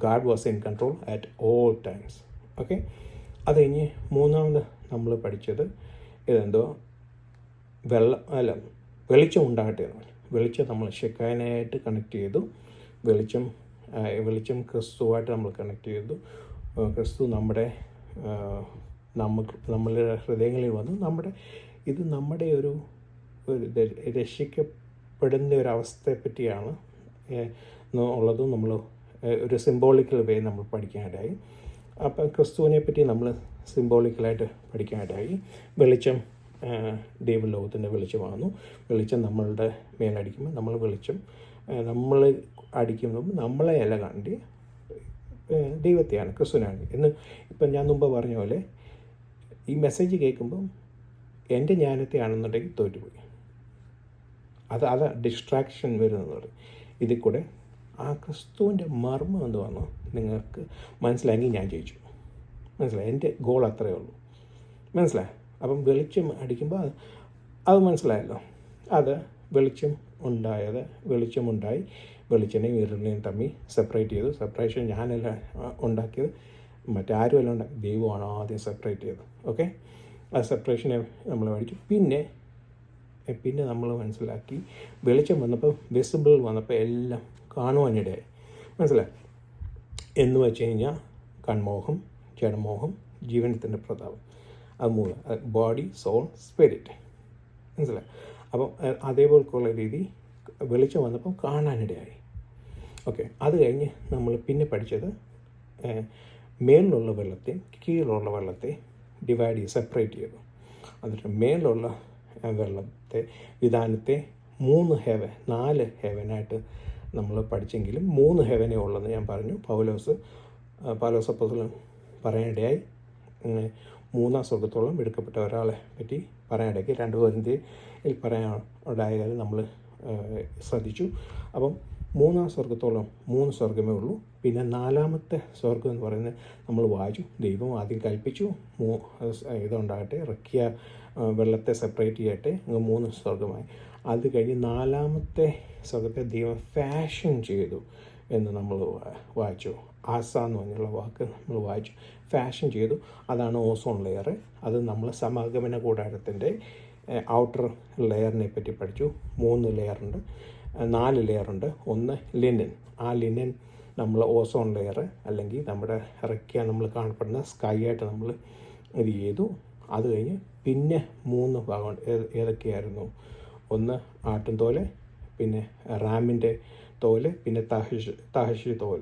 God was in control at all times. Okay, അത് കഴിഞ്ഞ് മൂന്നാമത് നമ്മൾ പഠിച്ചത് ഇതെന്തോ വെളിച്ചം ഉണ്ടാകട്ടെ എന്ന് പറഞ്ഞു. വെളിച്ചം നമ്മൾ ഷെക്കാനായിട്ട് കണക്ട് ചെയ്തു. വെളിച്ചം ക്രിസ്തുവായിട്ട് നമ്മൾ കണക്ട് ചെയ്തു. ക്രിസ്തു നമ്മളുടെ ഹൃദയങ്ങളിൽ വന്നു. നമ്മുടെ ഒരു രക്ഷിക്കപ്പെടുന്ന ഒരവസ്ഥയെ പറ്റിയാണ് ഉള്ളതും നമ്മൾ ഒരു സിംബോളിക്കൽ വേ നമ്മൾ പഠിക്കാനിടയായി. അപ്പം ക്രിസ്തുവിനെ പറ്റി നമ്മൾ സിംബോളിക്കലായിട്ട് പഠിക്കാനിടയായി. വെളിച്ചം ദൈവലോകത്തിൻ്റെ വെളിച്ചമാകുന്നു. വെളിച്ചം നമ്മളുടെ മേലടിക്കുമ്പോൾ നമ്മൾ അടിക്കുമ്പോൾ നമ്മളെ അല്ല കണ്ടി ദൈവത്തെയാണ്, ക്രിസ്തുവിനാണ് എന്ന് ഇപ്പം ഞാൻ മുമ്പ് പറഞ്ഞ പോലെ ഈ മെസ്സേജ് കേൾക്കുമ്പം എൻ്റെ ജ്ഞാനത്തെ ആണെന്നുണ്ടെങ്കിൽ തോറ്റുപോയി. അത് ഡിസ്ട്രാക്ഷൻ വരുന്നത്. ഇതിൽ കൂടെ ആ ക്രിസ്തുവിൻ്റെ മർമ്മം എന്തുവാണോ നിങ്ങൾക്ക് മനസ്സിലായെങ്കിൽ ഞാൻ ജയിച്ചു. മനസ്സിലായി? എൻ്റെ ഗോൾ അത്രയേ ഉള്ളൂ. മനസ്സിലായി? അപ്പം വെളിച്ചം അടിക്കുമ്പോൾ അത് മനസ്സിലായല്ലോ. അത് വെളിച്ചമുണ്ടായി. വെളിച്ചനെയും ഇരുളിനെയും തമ്മിൽ സെപ്പറേറ്റ് ചെയ്തു. സെപ്പറേഷൻ ഞാനല്ല ഉണ്ടാക്കിയത്, മറ്റാരുമല്ല ഉണ്ടാക്കി, ദൈവമാണ് ആദ്യം സെപ്പറേറ്റ് ചെയ്തത്. ഓക്കെ, ആ സെപ്പറേഷനെ നമ്മൾ പഠിച്ചു. പിന്നെ നമ്മൾ മനസ്സിലാക്കി വെളിച്ചം വന്നപ്പോൾ, വിസിബിൾ വന്നപ്പോൾ എല്ലാം കാണുവാനിടയായി. മനസ്സിലായി? എന്ന് വെച്ച് കഴിഞ്ഞാൽ കൺമോഹം, ജഡമോഹം, ജീവനത്തിൻ്റെ പ്രതാപം, അത് മൂന്ന്, ബോഡി, സോൾ, സ്പിരിറ്റ്. മനസ്സിലായി? അപ്പം അതേപോലെയുള്ള രീതി വെളിച്ചം വന്നപ്പോൾ കാണാനിടയായി. ഓക്കെ, അത് കഴിഞ്ഞ് നമ്മൾ പിന്നെ പഠിച്ചത് മേളിലുള്ള വെള്ളത്തെ കീഴിലുള്ള വെള്ളത്തെ ഡിവൈഡ് ചെയ്ത് സെപ്പറേറ്റ് ചെയ്തു. എന്നിട്ട് മേളിലുള്ള വെള്ളത്തെ വിധാനത്തെ 4 ഹെവനായിട്ട് നമ്മൾ പഠിച്ചെങ്കിലും 3 ഹെവനേ ഉള്ളെന്ന് ഞാൻ പറഞ്ഞു. പൗലോസ് അപ്പോസ്തലൻ പറയാനിടയായി. 3 സ്വർഗത്തോളം എടുക്കപ്പെട്ട ഒരാളെ പറ്റി പറയാനിടയ്ക്ക് 2 കൊരിന്ത്യയിൽ പറയാനുണ്ടായാലും നമ്മൾ ശ്രദ്ധിച്ചു. അപ്പം 3 സ്വർഗത്തോളം 3 സ്വർഗമേ ഉള്ളൂ. പിന്നെ 4-ാമത്തെ സ്വർഗം എന്ന് പറയുന്നത് നമ്മൾ വായിച്ചു. ദൈവം ആദ്യം കൽപ്പിച്ചു ഇതുണ്ടാകട്ടെ, റക്കിയ വെള്ളത്തെ സെപ്പറേറ്റ് ചെയ്യട്ടെ, 3 സ്വർഗമായി. അത് കഴിഞ്ഞ് 4-ാമത്തെ സ്വർഗത്തെ ദൈവം ഫാഷൻ ചെയ്തു എന്ന് നമ്മൾ വായിച്ചു. ആസ എന്ന് പറഞ്ഞുള്ള വാക്ക് നമ്മൾ വായിച്ചു. ഫാഷൻ ചെയ്തു, അതാണ് ഓസോൺ ലെയർ. അത് നമ്മൾ സമാഗമന കൂടാരത്തിൻ്റെ ഔട്ടർ ലെയറിനെ പറ്റി പഠിച്ചു. 3 ലെയറുണ്ട്, 4 ലെയറുണ്ട്. ഒന്ന് ലിനൻ. ആ ലിനൻ നമ്മൾ ഓസോൺ ലെയർ അല്ലെങ്കിൽ നമ്മുടെ റക്കിയ നമ്മൾ കാണപ്പെടുന്ന സ്കൈ ആയിട്ട് നമ്മൾ ഇത് ചെയ്തു. അത് കഴിഞ്ഞ് പിന്നെ 3 ഭാഗം ഏതൊക്കെയായിരുന്നു? ഒന്ന് ആട്ടും തോല്, പിന്നെ റാമിൻ്റെ തോല്, പിന്നെ തഹശി തോല്.